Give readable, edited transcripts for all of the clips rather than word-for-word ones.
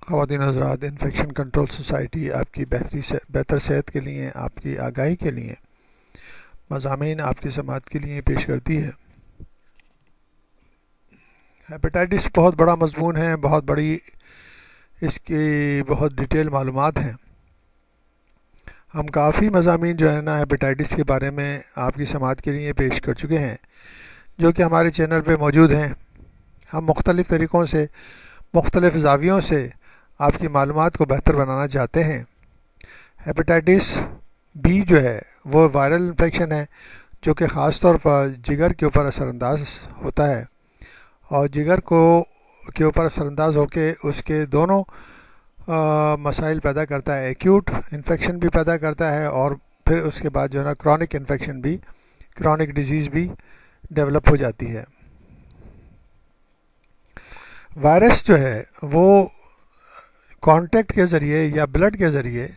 خواتین حضرات، infection control society آپ کی بہتر صحت کے لیے، آپ کی آگاہی کے لیے مضامین آپ کی سماعت کے لیے پیش کرتی ہے۔ ہیپیٹائٹس بہت بڑا مضمون ہے، بہت بڑی اس کی بہت ڈیٹیل معلومات ہیں۔ ہم کافی مضامین جو ہے نا ہیپیٹائٹس کے بارے میں آپ کی سماعت کے لیے پیش کر چکے ہیں، جو کہ ہمارے چینل پہ موجود ہیں۔ ہم مختلف طریقوں سے، مختلف زاویوں سے آپ کی معلومات کو بہتر بنانا چاہتے ہیں۔ ہیپیٹائٹس بی جو ہے وہ وائرل انفیکشن ہے، جو کہ خاص طور پر جگر کے اوپر اثر انداز ہوتا ہے، اور جگر کے اوپر اثر انداز ہو کے اس کے دونوں مسائل پیدا کرتا ہے۔ ایکیوٹ انفیکشن بھی پیدا کرتا ہے، اور پھر اس کے بعد جو ہے نا کرونک انفیکشن بھی، کرونک ڈیزیز بھی ڈیولپ ہو جاتی ہے۔ وائرس جو ہے وہ کانٹیکٹ کے ذریعے یا بلڈ کے ذریعے،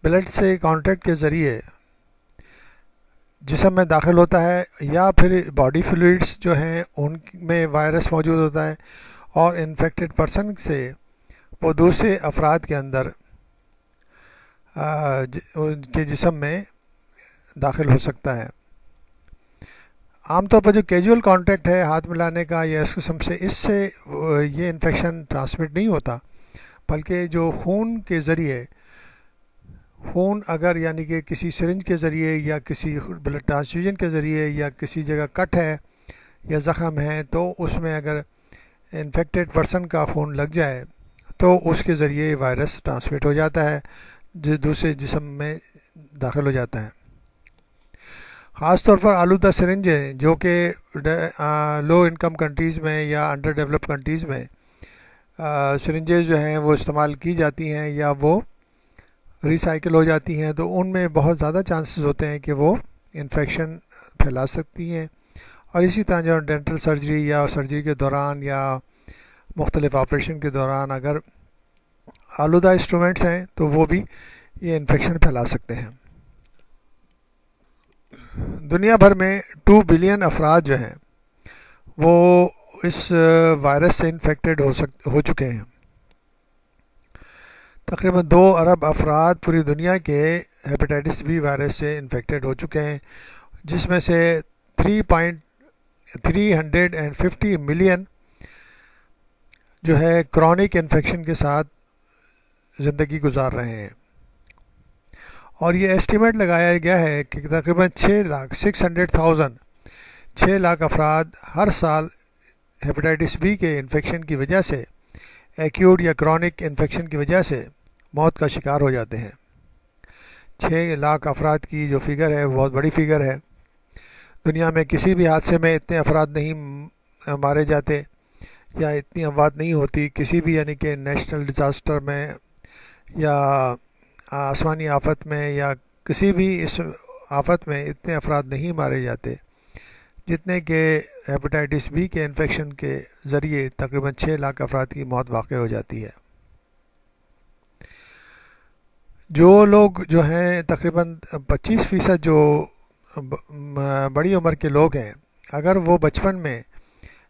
بلڈ سے کانٹیکٹ کے ذریعے جسم میں داخل ہوتا ہے، یا پھر باڈی فلوئڈز جو ہیں ان میں وائرس موجود ہوتا ہے، اور انفیکٹڈ پرسن سے وہ دوسرے افراد کے اندر ان کے جسم میں داخل ہو سکتا ہے۔ عام طور پر جو کیجول کانٹیکٹ ہے ہاتھ ملانے کا یا اس قسم سے، اس سے یہ انفیکشن ٹرانسمٹ نہیں ہوتا، بلکہ جو خون کے ذریعے، خون اگر یعنی کہ کسی سرنج کے ذریعے یا کسی بلڈ ٹرانسفیوژن کے ذریعے یا کسی جگہ کٹ ہے یا زخم ہے، تو اس میں اگر انفیکٹڈ پرسن کا خون لگ جائے تو اس کے ذریعے وائرس ٹرانسمٹ ہو جاتا ہے، جو دوسرے جسم میں داخل ہو جاتا ہے۔ خاص طور پر آلودہ سرنجیں جو کہ لو انکم کنٹریز میں یا انڈر ڈیولپ کنٹریز میں سرنجز جو ہیں وہ استعمال کی جاتی ہیں یا وہ ریسائیکل ہو جاتی ہیں، تو ان میں بہت زیادہ چانسز ہوتے ہیں کہ وہ انفیکشن پھیلا سکتی ہیں۔ اور اسی طرح جو ڈینٹل سرجری یا سرجری کے دوران یا مختلف آپریشن کے دوران اگر آلودہ انسٹرومنٹس ہیں تو وہ بھی یہ انفیکشن پھیلا سکتے ہیں۔ دنیا بھر میں 2 بلین افراد جو ہیں وہ اس وائرس سے انفیکٹڈ ہو چکے ہیں۔ تقریباً 2 ارب افراد پوری دنیا کے ہیپیٹائٹس بی وائرس سے انفیکٹڈ ہو چکے ہیں، جس میں سے 350 ملین جو ہے کرونک انفیکشن کے ساتھ زندگی گزار رہے ہیں، اور یہ ایسٹیمیٹ لگایا گیا ہے کہ تقریباً 6 لاکھ افراد ہر سال ہیپیٹائٹس بی کے انفیکشن کی وجہ سے، ایکیوٹ یا کرونک انفیکشن کی وجہ سے موت کا شکار ہو جاتے ہیں۔ 6 لاکھ افراد کی جو فگر ہے وہ بہت بڑی فگر ہے۔ دنیا میں کسی بھی حادثے میں اتنے افراد نہیں مارے جاتے یا اتنی اموات نہیں ہوتی، کسی بھی یعنی کہ نیشنل ڈیزاسٹر میں یا آسمانی آفت میں یا کسی بھی اس آفت میں اتنے افراد نہیں مارے جاتے جتنے کہ ہیپیٹائٹس بی کے انفیکشن کے ذریعے تقریباً 6 لاکھ افراد کی موت واقع ہو جاتی ہے۔ جو لوگ جو ہیں تقریباً 25% جو بڑی عمر کے لوگ ہیں، اگر وہ بچپن میں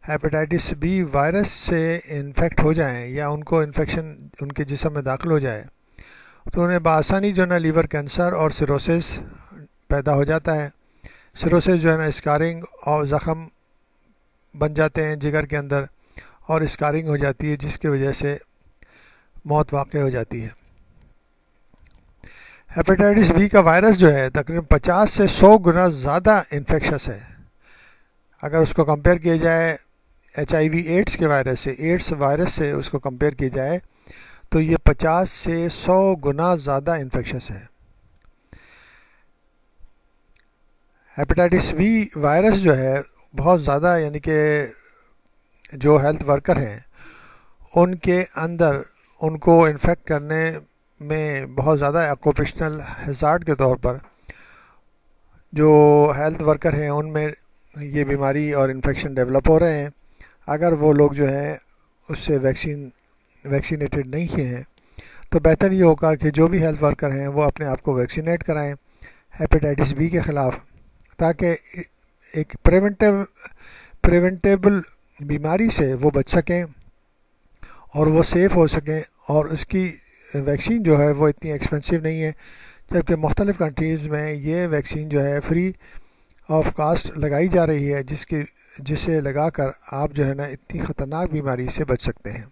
ہیپیٹائٹس بی وائرس سے انفیکٹ ہو جائیں یا ان کو انفیکشن ان کے جسم میں داخل ہو جائے، تو انہیں بآسانی جو ہے نا لیور کینسر اور سیروسس پیدا ہو جاتا ہے۔ سیروسس جو ہے نا اسکارنگ اور زخم بن جاتے ہیں جگر کے اندر، اور اسکارنگ ہو جاتی ہے جس کی وجہ سے موت واقع ہو جاتی ہے۔ ہیپیٹائٹس بی کا وائرس جو ہے تقریباً 50 سے 100 گنا زیادہ انفیکشس ہے۔ اگر اس کو کمپیئر کیا جائے HIV ایڈس کے وائرس سے، ایڈس وائرس سے اس کو کمپیئر کیا جائے تو یہ 50 سے 100 گنا زیادہ انفیکشس ہے۔ ہیپیٹائٹس بی وائرس جو ہے بہت زیادہ یعنی کہ جو ہیلتھ ورکر ہیں ان کے اندر ان کو انفیکٹ کرنے میں بہت زیادہ آکوپیشنل ہیزارڈ کے طور پر جو ہیلتھ ورکر ہیں ان میں یہ بیماری اور انفیکشن ڈیولپ ہو رہے ہیں۔ اگر وہ لوگ جو ہیں اس سے ویکسینیٹڈ نہیں ہیں تو بہتر یہ ہوگا کہ جو بھی ہیلتھ ورکر ہیں وہ اپنے آپ کو ویکسینیٹ کرائیں ہیپیٹائٹس بی کے خلاف، تاکہ ایک پریونٹیبل بیماری سے وہ بچ سکیں اور وہ سیف ہو سکیں، اور اس کی ویکسین جو ہے وہ اتنی ایکسپینسو نہیں ہے، جبکہ مختلف کنٹریز میں یہ ویکسین جو ہے فری آف کاسٹ لگائی جا رہی ہے، جسے لگا کر آپ جو ہے نا اتنی خطرناک بیماری سے بچ سکتے ہیں۔